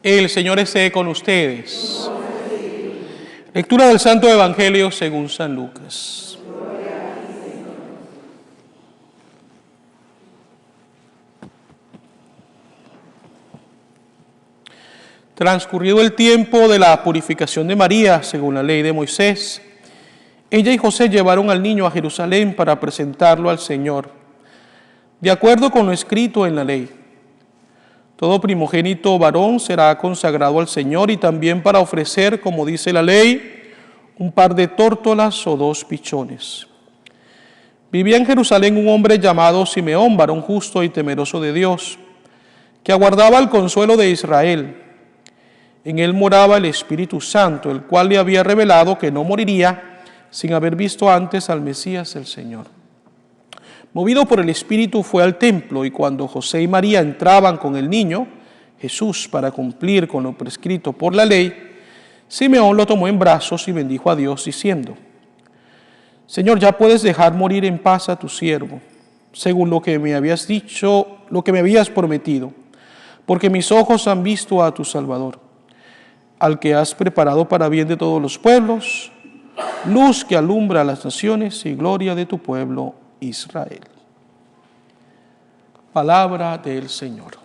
El Señor esté con ustedes. Lectura del Santo Evangelio según San Lucas. Transcurrido el tiempo de la purificación de María, según la ley de Moisés, ella y José llevaron al niño a Jerusalén para presentarlo al Señor, de acuerdo con lo escrito en la ley. Todo primogénito varón será consagrado al Señor y también para ofrecer, como dice la ley, un par de tórtolas o 2 pichones. Vivía en Jerusalén un hombre llamado Simeón, varón justo y temeroso de Dios, que aguardaba el consuelo de Israel. En él moraba el Espíritu Santo, el cual le había revelado que no moriría sin haber visto antes al Mesías el Señor. Movido por el Espíritu fue al templo, y cuando José y María entraban con el niño, Jesús, para cumplir con lo prescrito por la ley, Simeón lo tomó en brazos y bendijo a Dios diciendo: Señor, ya puedes dejar morir en paz a tu siervo, según lo que me habías dicho, lo que me habías prometido, porque mis ojos han visto a tu Salvador, al que has preparado para bien de todos los pueblos, luz que alumbra a las naciones y gloria de tu pueblo Israel. Palabra del Señor.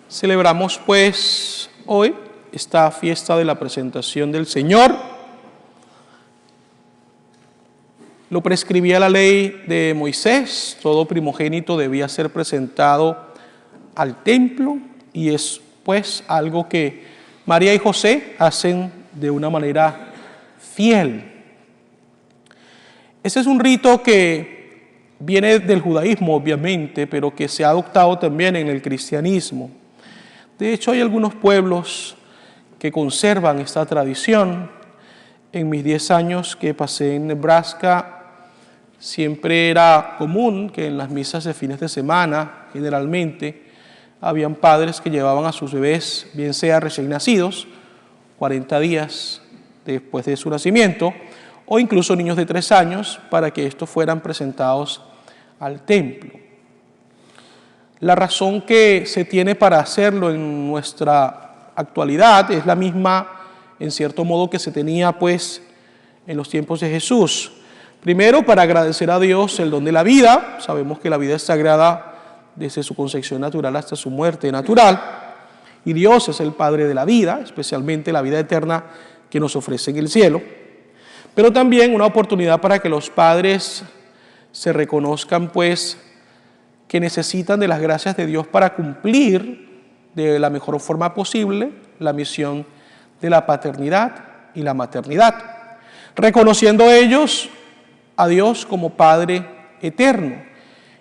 Celebramos pues hoy esta fiesta de la presentación del Señor. Lo prescribía la ley de Moisés, todo primogénito debía ser presentado al templo, y es pues algo que María y José hacen de una manera fiel. Ese es un rito que viene del judaísmo, obviamente, pero que se ha adoptado también en el cristianismo. De hecho, hay algunos pueblos que conservan esta tradición. En mis 10 años que pasé en Nebraska, siempre era común que en las misas de fines de semana, generalmente, habían padres que llevaban a sus bebés, bien sea recién nacidos, 40 días después de su nacimiento, o incluso niños de 3 años, para que estos fueran presentados al templo. La razón que se tiene para hacerlo en nuestra actualidad es la misma, en cierto modo, que se tenía pues en los tiempos de Jesús. Primero, para agradecer a Dios el don de la vida. Sabemos que la vida es sagrada desde su concepción natural hasta su muerte natural, y Dios es el Padre de la vida, especialmente la vida eterna que nos ofrece en el cielo, pero también una oportunidad para que los padres se reconozcan pues que necesitan de las gracias de Dios para cumplir de la mejor forma posible la misión de la paternidad y la maternidad, reconociendo ellos a Dios como Padre eterno,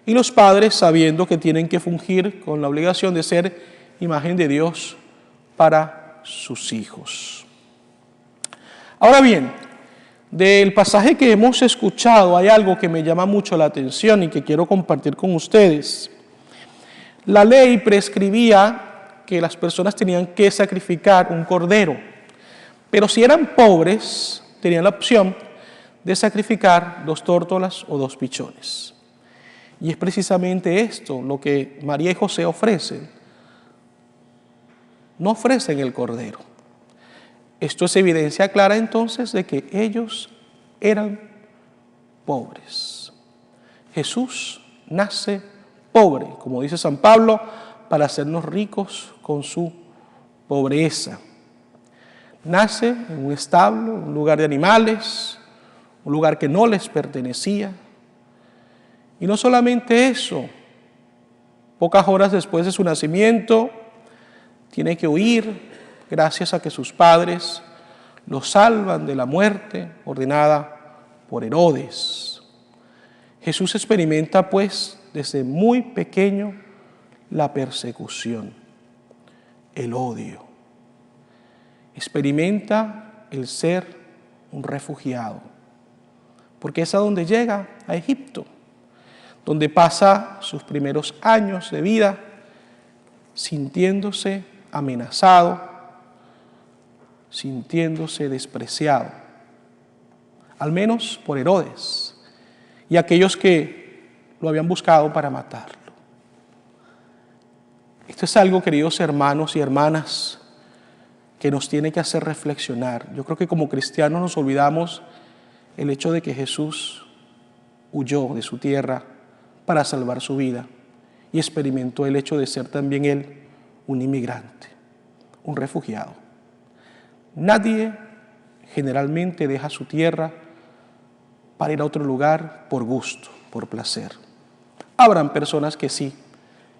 y los padres sabiendo que tienen que fungir con la obligación de ser imagen de Dios para sus hijos. Ahora bien, del pasaje que hemos escuchado hay algo que me llama mucho la atención y que quiero compartir con ustedes. La ley prescribía que las personas tenían que sacrificar un cordero, pero si eran pobres, tenían la opción de sacrificar 2 tórtolas o 2 pichones. Y es precisamente esto lo que María y José ofrecen. No ofrecen el cordero. Esto es evidencia clara entonces de que ellos eran pobres. Jesús nace pobre, como dice San Pablo, para hacernos ricos con su pobreza. Nace en un establo, un lugar de animales, un lugar que no les pertenecía. Y no solamente eso, pocas horas después de su nacimiento, tiene que huir gracias a que sus padres lo salvan de la muerte ordenada por Herodes. Jesús experimenta pues desde muy pequeño la persecución, el odio. Experimenta el ser un refugiado, porque es a donde llega, a Egipto, donde pasa sus primeros años de vida sintiéndose amenazado, sintiéndose despreciado, al menos por Herodes. y aquellos que lo habían buscado para matarlo. Esto es algo, queridos hermanos y hermanas, que nos tiene que hacer reflexionar. Yo creo que como cristianos nos olvidamos el hecho de que Jesús huyó de su tierra para salvar su vida y experimentó el hecho de ser también él un inmigrante, un refugiado. Nadie generalmente deja su tierra para ir a otro lugar por gusto, por placer. Habrán personas que sí,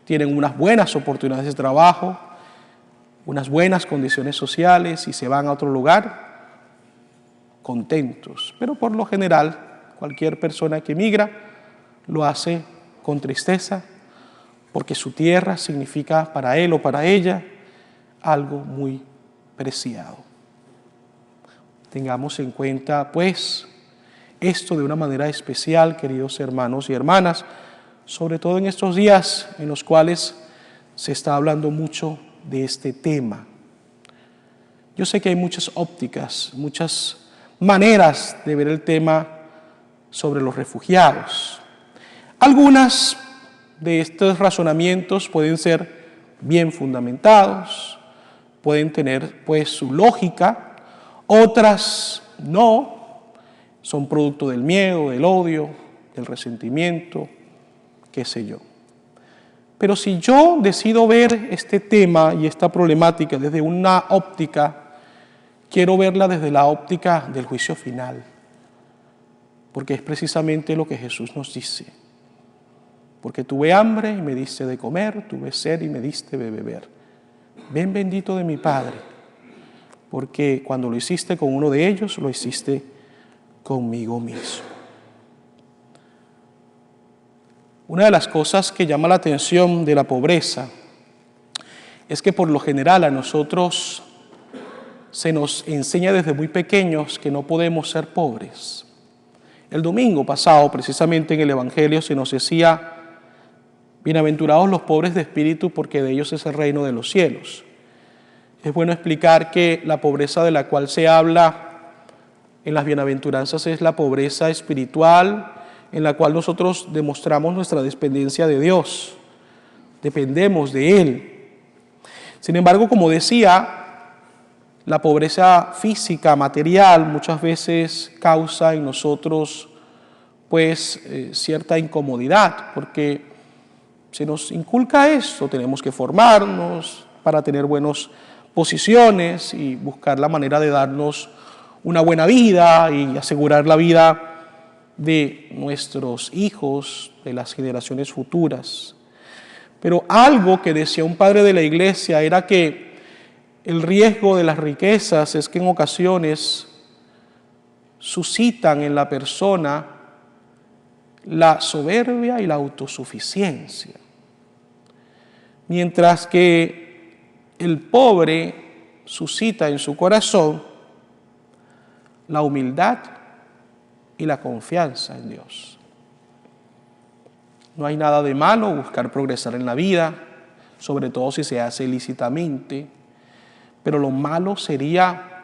tienen unas buenas oportunidades de trabajo, unas buenas condiciones sociales y se van a otro lugar contentos. Pero por lo general, cualquier persona que emigra lo hace con tristeza porque su tierra significa para él o para ella algo muy preciado. Tengamos en cuenta, pues, esto de una manera especial, queridos hermanos y hermanas, sobre todo en estos días en los cuales se está hablando mucho de este tema. Yo sé que hay muchas ópticas, muchas maneras de ver el tema sobre los refugiados. Algunas de estos razonamientos pueden ser bien fundamentados, pueden tener pues su lógica, otras no, son producto del miedo, del odio, del resentimiento, qué sé yo. Pero si yo decido ver este tema y esta problemática desde una óptica, quiero verla desde la óptica del juicio final, porque es precisamente lo que Jesús nos dice. Porque tuve hambre y me diste de comer, tuve sed y me diste de beber. Ven bendito de mi Padre, porque cuando lo hiciste con uno de ellos, lo hiciste conmigo mismo. Una de las cosas que llama la atención de la pobreza es que por lo general a nosotros se nos enseña desde muy pequeños que no podemos ser pobres. El domingo pasado, precisamente en el Evangelio, se nos decía: bienaventurados los pobres de espíritu, porque de ellos es el reino de los cielos. Es bueno explicar que la pobreza de la cual se habla en las bienaventuranzas es la pobreza espiritual, en la cual nosotros demostramos nuestra dependencia de Dios, dependemos de Él. Sin embargo, como decía, la pobreza física, material, muchas veces causa en nosotros pues cierta incomodidad, porque se nos inculca esto, tenemos que formarnos para tener buenas posiciones y buscar la manera de darnos una buena vida y asegurar la vida de nuestros hijos, de las generaciones futuras. Pero algo que decía un padre de la iglesia era que el riesgo de las riquezas es que en ocasiones suscitan en la persona la soberbia y la autosuficiencia, mientras que el pobre suscita en su corazón la humildad y la confianza en Dios. No hay nada de malo buscar progresar en la vida, sobre todo si se hace ilícitamente, pero lo malo sería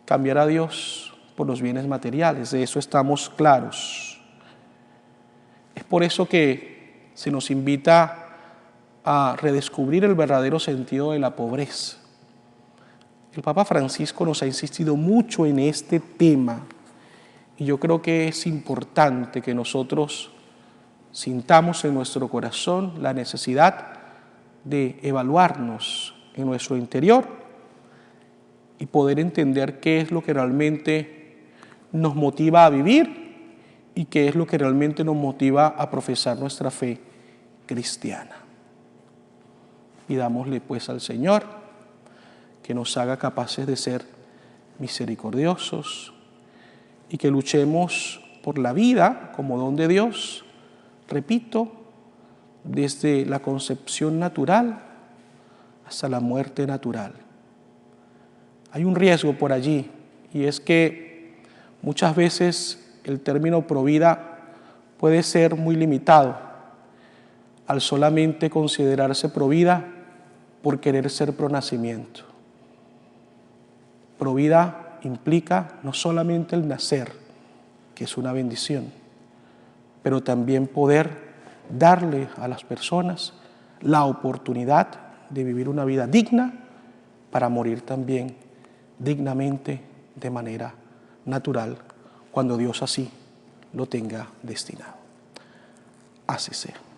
cambiar a Dios por los bienes materiales, de eso estamos claros. Es por eso que se nos invita a redescubrir el verdadero sentido de la pobreza. El Papa Francisco nos ha insistido mucho en este tema y yo creo que es importante que nosotros sintamos en nuestro corazón la necesidad de evaluarnos en nuestro interior y poder entender qué es lo que realmente nos motiva a vivir y qué es lo que realmente nos motiva a profesar nuestra fe cristiana. Pidámosle pues al Señor que nos haga capaces de ser misericordiosos y que luchemos por la vida como don de Dios, repito, desde la concepción natural hasta la muerte natural. Hay un riesgo por allí y es que muchas veces el término provida puede ser muy limitado al solamente considerarse provida por querer ser pronacimiento. Provida implica no solamente el nacer, que es una bendición, pero también poder darle a las personas la oportunidad de vivir una vida digna para morir también dignamente de manera natural cuando Dios así lo tenga destinado. Así sea.